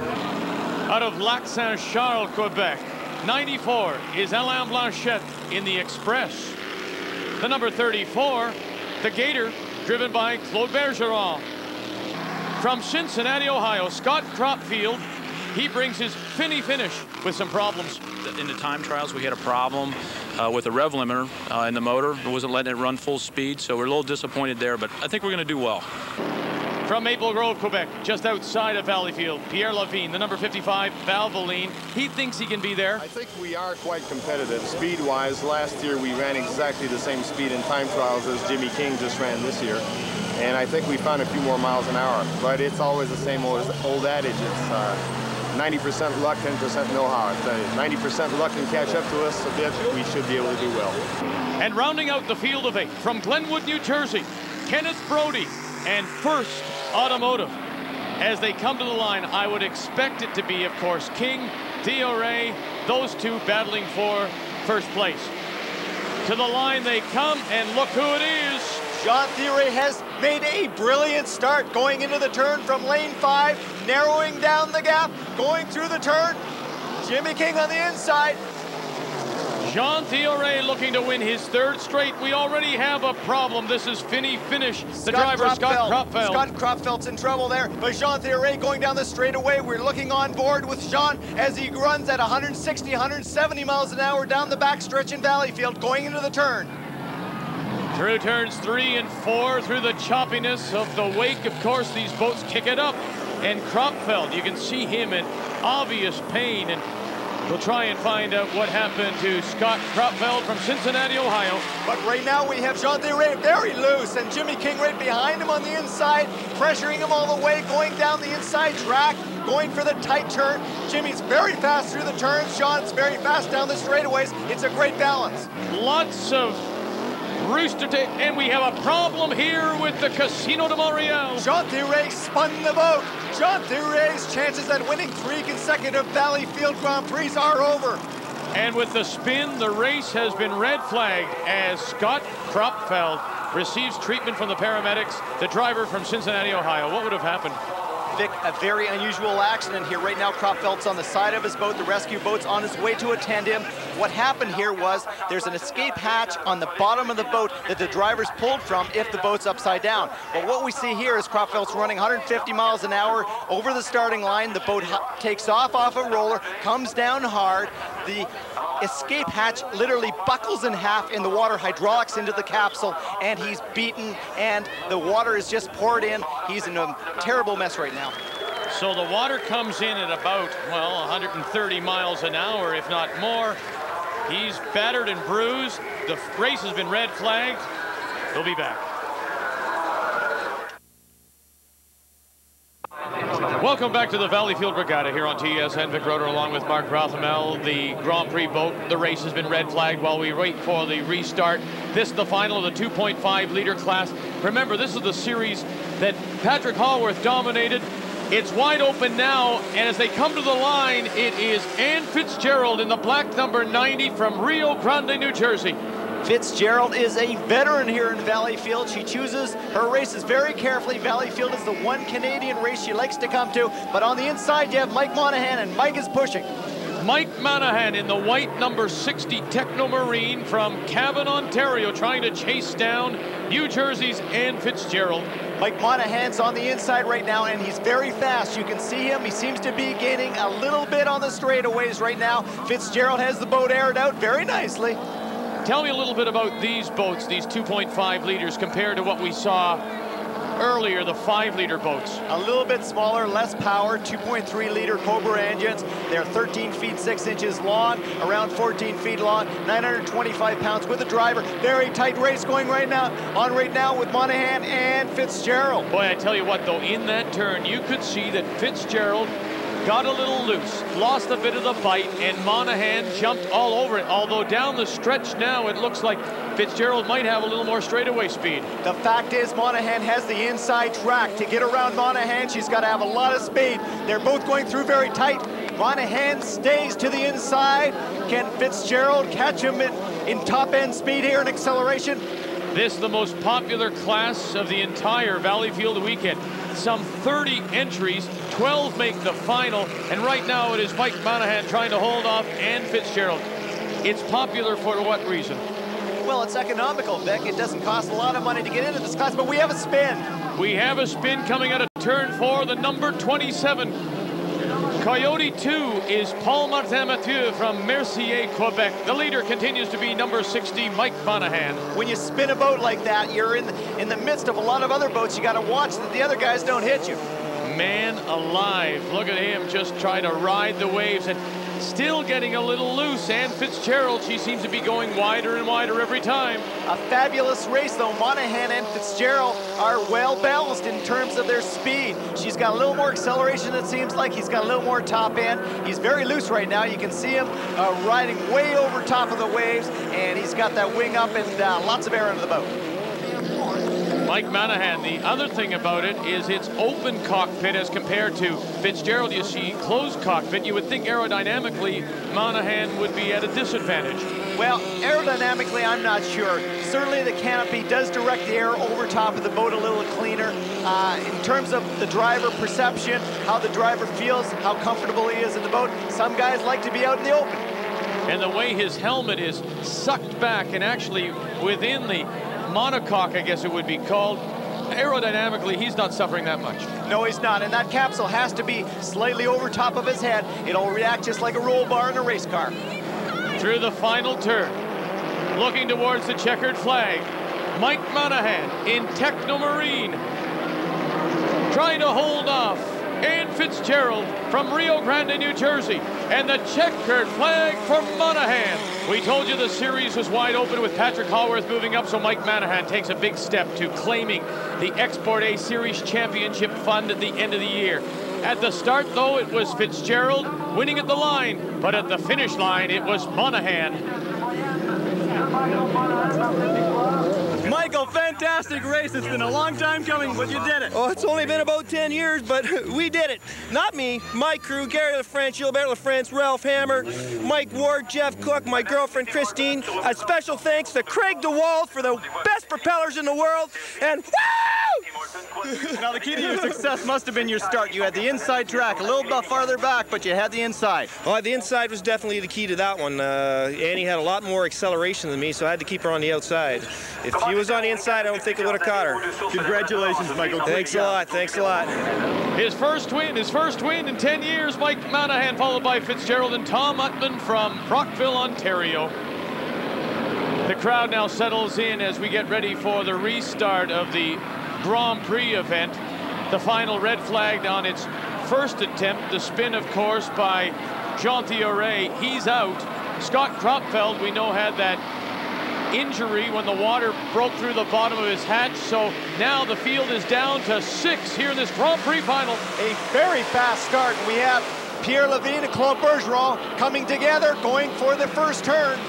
Out of Lac Saint-Charles, Quebec, 94 is Alain Blanchette in the Express. The number 34, the Gator, driven by Claude Bergeron. From Cincinnati, Ohio, Scott Cropfield. He brings his finish with some problems. In the time trials, we had a problem with the rev limiter in the motor. It wasn't letting it run full speed, so we're a little disappointed there, but I think we're going to do well. From Maple Grove, Quebec, just outside of Valleyfield, Pierre Lavigne, the number 55, Valvoline. He thinks he can be there. I think we are quite competitive. Speed-wise, last year we ran exactly the same speed in time trials as Jimmy King just ran this year. And I think we found a few more miles an hour. But it's always the same old adage. It's 90% luck, 10% know-how. If 90% luck can catch up to us a bit, we should be able to do well. And rounding out the field of 8, from Glenwood, New Jersey, Kenneth Brody and First Automotive. As they come to the line, I would expect it to be, of course, King, Thioret, those two battling for first place. To the line they come, and look who it is. Jean Thioret has made a brilliant start going into the turn from lane 5, narrowing down the gap, going through the turn. Jimmy King on the inside. Jean Thioret looking to win his 3rd straight. We already have a problem. This is finish. The driver, Scott Cropfield. Scott Cropfield's in trouble there, but Jean Thioret going down the straightaway. We're looking on board with Jean as he runs at 160, 170 miles an hour down the backstretch in Valleyfield, going into the turn. Through turns 3 and 4, through the choppiness of the wake, of course, these boats kick it up. And Cropfield, you can see him in obvious pain, and we'll try and find out what happened to Scott Cropfield from Cincinnati, Ohio. But right now we have Jean Thioret very loose, and Jimmy King right behind him on the inside, pressuring him all the way, going down the inside track, going for the tight turn. Jimmy's very fast through the turns. Jean's very fast down the straightaways. It's a great balance. Lots of rooster tape, and we have a problem here with the Casino de Montreal. Jean Thioret spun the boat. Jean Thioret's chances at winning 3 consecutive Valleyfield Grand Prix are over. And with the spin, the race has been red flagged as Scott Cropfield receives treatment from the paramedics, the driver from Cincinnati, Ohio. What would have happened? Vic, a very unusual accident here. Right now, Cropfield's on the side of his boat. The rescue boat's on its way to attend him. What happened here was there's an escape hatch on the bottom of the boat that the driver's pulled from if the boat's upside down. But what we see here is Cropfield's running 150 miles an hour over the starting line. The boat takes off a roller, comes down hard. The escape hatch literally buckles in half in the water, hydraulics into the capsule, and he's beaten, and the water is just poured in. He's in a terrible mess right now. So the water comes in at about, well, 130 miles an hour, if not more. He's battered and bruised. The race has been red flagged. He'll be back. Welcome back to the Valleyfield Regatta here on TSN. Vic Roeder along with Mark Rothamel. The Grand Prix boat, the race has been red flagged while we wait for the restart. This is the final of the 2.5 liter class. Remember, this is the series that Patrick Hallworth dominated. It's wide open now, and as they come to the line, it is Ann Fitzgerald in the black number 90 from Rio Grande, New Jersey. Fitzgerald is a veteran here in Valleyfield. She chooses her races very carefully. Valleyfield is the one Canadian race she likes to come to. But on the inside, you have Mike Monahan, and Mike is pushing. Mike Monahan in the white number 60 Technomarine from Cavan, Ontario, trying to chase down New Jersey's Ann Fitzgerald. Mike Monahan's on the inside right now, and he's very fast. You can see him. He seems to be gaining a little bit on the straightaways right now. Fitzgerald has the boat aired out very nicely. Tell me a little bit about these boats, these 2.5 liters, compared to what we saw earlier, the 5-liter boats. A little bit smaller, less power, 2.3-liter Cobra engines. They're 13 feet 6 inches long, around 14 feet long, 925 pounds with a driver. Very tight race going right now with Monahan and Fitzgerald. Boy, I tell you what, though, in that turn, you could see that Fitzgerald got a little loose, lost a bit of the bite, and Monahan jumped all over it. Although down the stretch now, it looks like Fitzgerald might have a little more straightaway speed. The fact is, Monahan has the inside track. To get around Monahan, she's got to have a lot of speed. They're both going through very tight. Monahan stays to the inside. Can Fitzgerald catch him in top-end speed here and acceleration? This is the most popular class of the entire Valleyfield weekend. Some 30 entries, 12 make the final, and right now it is Mike Monahan trying to hold off Ann Fitzgerald. It's popular for what reason? Well, it's economical, Vic. It doesn't cost a lot of money to get into this class, but we have a spin. We have a spin coming out of turn 4, the number 27. Coyote 2 is Paul Martin Mathieu from Mercier, Quebec. The leader continues to be number 60, Mike Monahan. When you spin a boat like that, you're in the midst of a lot of other boats. You got to watch that the other guys don't hit you. Man alive. Look at him just trying to ride the waves and still getting a little loose. Ann Fitzgerald, she seems to be going wider and wider every time. A fabulous race, though. Monahan and Fitzgerald are well balanced in terms of their speed. She's got a little more acceleration, it seems like. He's got a little more top end. He's very loose right now. You can see him riding way over top of the waves, and he's got that wing up and lots of air under the boat. Mike Monahan, the other thing about it is it's open cockpit as compared to Fitzgerald. You see closed cockpit. You would think aerodynamically Monahan would be at a disadvantage. Well, aerodynamically, I'm not sure. Certainly the canopy does direct the air over top of the boat a little cleaner. In terms of the driver perception, how the driver feels, how comfortable he is in the boat, some guys like to be out in the open. And the way his helmet is sucked back and actually within the monocoque, I guess it would be called, aerodynamically, he's not suffering that much. No, he's not, and that capsule has to be slightly over top of his head. It'll react just like a roll bar in a race car. Through the final turn, looking towards the checkered flag, Mike Monahan in Technomarine, trying to hold off Ann Fitzgerald from Rio Grande, New Jersey, and the checkered flag for Monahan. We told you the series was wide open with Patrick Hallworth moving up, so Mike Monahan takes a big step to claiming the Export A Series Championship fund at the end of the year. At the start, though, it was Fitzgerald winning at the line, but at the finish line, it was Monahan. Michael, fantastic race. It's been a long time coming, but you did it. Oh, it's only been about 10 years, but we did it. Not me, my crew, Gary LaFrance, Gilbert LaFrance, Ralph Hammer, Mike Ward, Jeff Cook, my girlfriend Christine. A special thanks to Craig DeWald for the best propellers in the world, and woo! Now, the key to your success must have been your start. You had the inside track, a little bit farther back, but you had the inside. Oh, the inside was definitely the key to that one. Annie had a lot more acceleration than me, so I had to keep her on the outside. If she was on the inside, I don't think it would have caught her. Congratulations, Michael. Thanks a lot. Thanks a lot. His first win in 10 years, Mike Monahan, followed by Fitzgerald and Tom Utman from Brockville, Ontario. The crowd now settles in as we get ready for the restart of the Grand Prix event. The final red flagged on its first attempt, the spin, of course, by Jean-Théoret. He's out. Scott Kropfeld, we know, had that injury when the water broke through the bottom of his hatch. So now the field is down to 6 here in this Grand Prix final. A very fast start. We have Pierre Levine and Claude Bergeron coming together, going for the first turn.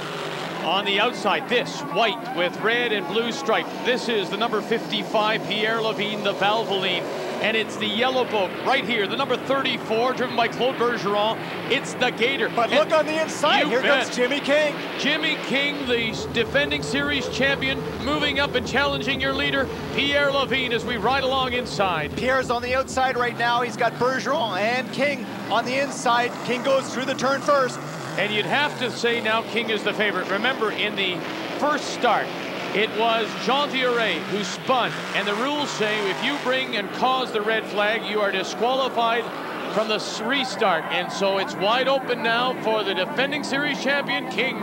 On the outside, this white with red and blue stripe. This is the number 55, Pierre Levine, the Valvoline. And it's the yellow boat right here, the number 34, driven by Claude Bergeron. It's the Gator. But look on the inside, here comes Jimmy King. Jimmy King, the defending series champion, moving up and challenging your leader, Pierre Levine, as we ride along inside. Pierre's on the outside right now. He's got Bergeron and King on the inside. King goes through the turn first. And you'd have to say now King is the favorite. Remember, in the first start, it was Jean-Théoret who spun, and the rules say if you bring and cause the red flag, you are disqualified from the restart. And so it's wide open now for the defending series champion, King.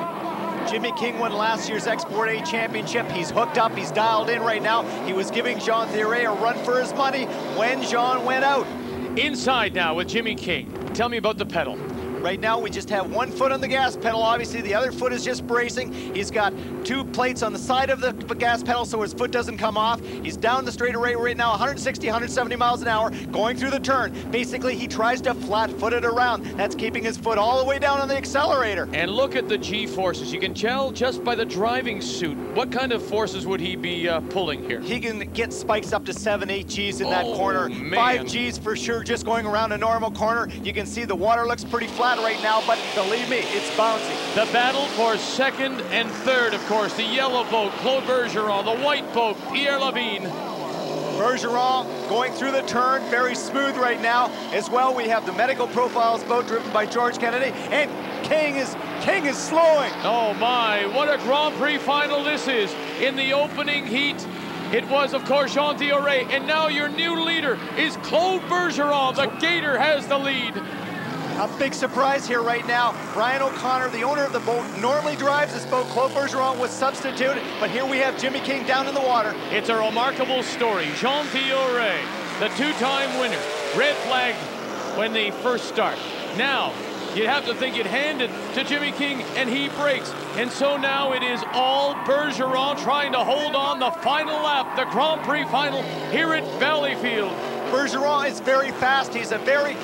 Jimmy King won last year's Export A championship. He's hooked up, he's dialed in right now. He was giving Jean-Théoret a run for his money when Jean went out. Inside now with Jimmy King. Tell me about the pedal. Right now, we just have one foot on the gas pedal. Obviously, the other foot is just bracing. He's got 2 plates on the side of the gas pedal so his foot doesn't come off. He's down the straightaway right now, 160, 170 miles an hour, going through the turn. Basically, he tries to flat-foot it around. That's keeping his foot all the way down on the accelerator. And look at the G-forces. You can tell just by the driving suit. What kind of forces would he be pulling here? He can get spikes up to 7, 8 Gs in that corner. Man. 5 Gs for sure, just going around a normal corner. You can see the water looks pretty flat right now, but believe me, it's bouncy. The battle for second and third, of course, the yellow boat, Claude Bergeron, the white boat, Pierre Levine. Bergeron going through the turn, very smooth right now. As well, we have the Medical Profiles boat driven by George Kennedy, and King is slowing. Oh my, what a Grand Prix final this is. In the opening heat, it was, of course, Jean-Théoret, and now your new leader is Claude Bergeron. The Gator has the lead. A big surprise here right now. Brian O'Connor, the owner of the boat, normally drives this boat. Claude Bergeron was substituted, but here we have Jimmy King down in the water. It's a remarkable story. Jean-Théoret, the 2-time winner, red flag when they first start. Now, you'd have to think you'd hand it to Jimmy King, and he breaks. And so now it is all Bergeron trying to hold on the final lap, the Grand Prix final here at Valleyfield. Bergeron is very fast. He's a very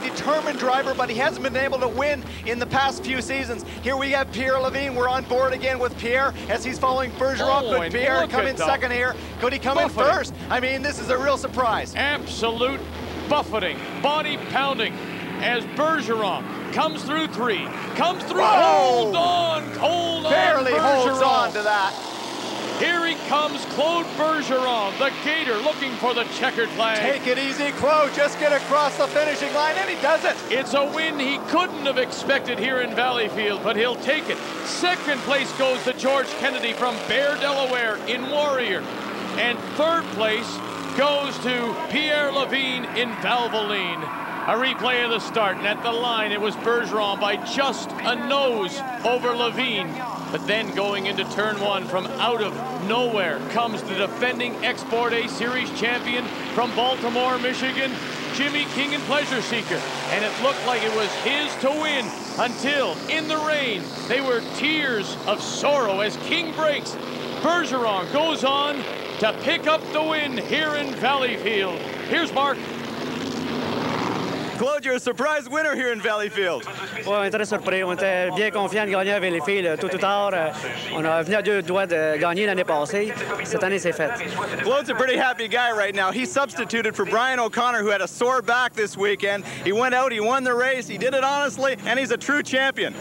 determined driver, but he hasn't been able to win in the past few seasons. Here we have Pierre Levine. We're on board again with Pierre as he's following Bergeron. Could Pierre come in second here? Could he come in first? I mean, this is a real surprise. Absolute buffeting, body pounding as Bergeron comes through 3, comes through. Whoa! Hold on, barely Bergeron holds on to that. Here he comes, Claude Bergeron, the Gator, looking for the checkered flag. Take it easy, Claude. Just get across the finishing line, and he does it. It's a win he couldn't have expected here in Valleyfield, but he'll take it. Second place goes to George Kennedy from Bear, Delaware in Warrior. And third place goes to Pierre Levine in Valvoline. A replay of the start, and at the line, it was Bergeron by just a nose over Levine. But then going into turn 1 from out of nowhere comes the defending Export A Series champion from Baltimore, Michigan, Jimmy King in Pleasure Seeker. And it looked like it was his to win until, in the rain, they were tears of sorrow as King breaks. Bergeron goes on to pick up the win here in Valleyfield. Here's Mark. Claude, you're a surprise winner here in Valleyfield. Oui, on est très surpris. On était bien confiants de gagner à Valleyfield tout tard. On a venu à 2 doigts de gagner l'année passée. Cette année, c'est fait. Claude's a pretty happy guy right now. He substituted for Brian O'Connor, who had a sore back this weekend. He went out, he won the race, he did it honestly, and he's a true champion.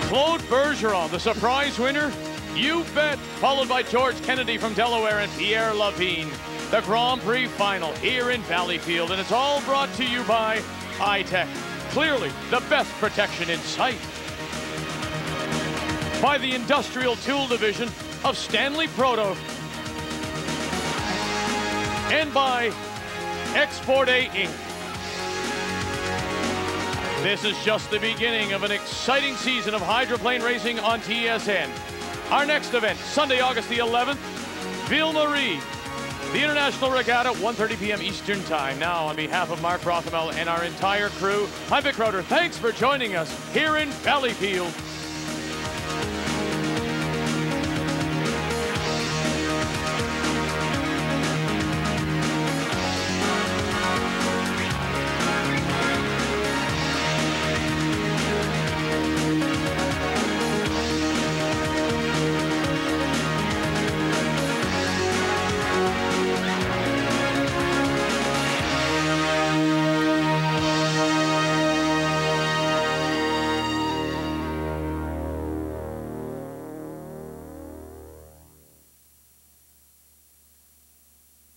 Claude Bergeron, the surprise winner, you bet, followed by George Kennedy from Delaware and Pierre Levine. The Grand Prix final here in Valleyfield, and it's all brought to you by iTech. Clearly the best protection in sight. By the Industrial Tool Division of Stanley Proto. And by Export A Inc. This is just the beginning of an exciting season of hydroplane racing on TSN. Our next event, Sunday, August the 11th, Ville-Marie, The International Regatta, 1:30 p.m. Eastern Time. Now, on behalf of Mark Rothamel and our entire crew, I'm Vic Roeder. Thanks for joining us here in Valleyfield.